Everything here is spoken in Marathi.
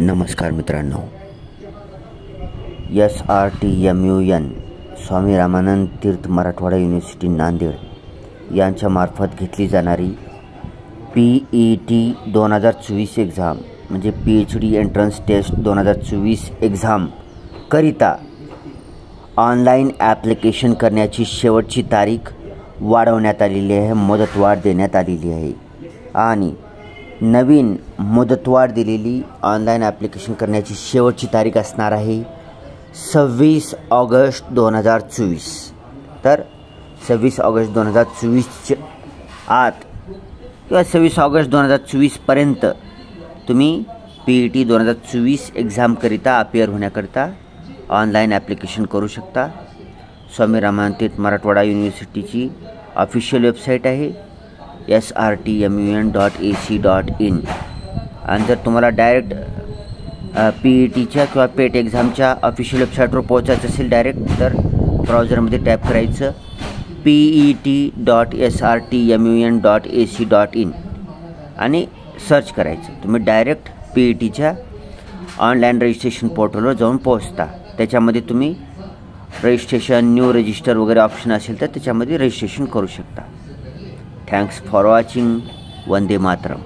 नमस्कार मित्रांनो, SRTMUN स्वामी रामानंद तीर्थ मराठवाडा युनिव्हर्सिटी नांदेड यांच्यामार्फत घेतली जाणारी PET 2024 एक्झाम म्हणजे PhD एंट्रन्स टेस्ट 2024 एक्झाम करिता ऑनलाईन ॲप्लिकेशन करण्याची शेवटची तारीख वाढवण्यात आलेली आहे, मुदतवाढ देण्यात आलेली आहे आणि नवीन मुदतवाढ दिलेली ऑनलाईन ॲप्लिकेशन करण्याची शेवटची तारीख असणार आहे 26 ऑगस्ट 2024। तर 26 ऑगस्ट 2024 आत किंवा 26 ऑगस्ट 2024पर्यंत तुम्ही PET 2024 एक्झामकरिता अपियर होण्याकरिता ऑनलाईन ॲप्लिकेशन करू शकता। स्वामी रामानंद तीर्थ मराठवाडा युनिव्हर्सिटीची ऑफिशियल वेबसाईट आहे srtmun.ac.in आणि जर तुम्हाला डायरेक्ट PETच्या किंवा पेट एक्झामच्या ऑफिशियल वेबसाईटवर पोहोचायचं असेल डायरेक्ट, तर ब्राउझरमध्ये टाईप करायचं pet.srtmun.ac.in आणि सर्च करायचं। तुम्ही डायरेक्ट PETच्या ऑनलाईन रजिस्ट्रेशन पोर्टलवर जाऊन पोहोचता। त्याच्यामध्ये तुम्ही रजिस्ट्रेशन, न्यू रजिस्टर वगैरे ऑप्शन असेल तर त्याच्यामध्ये रजिस्ट्रेशन करू शकता। Thanks for watching. Vande Mataram.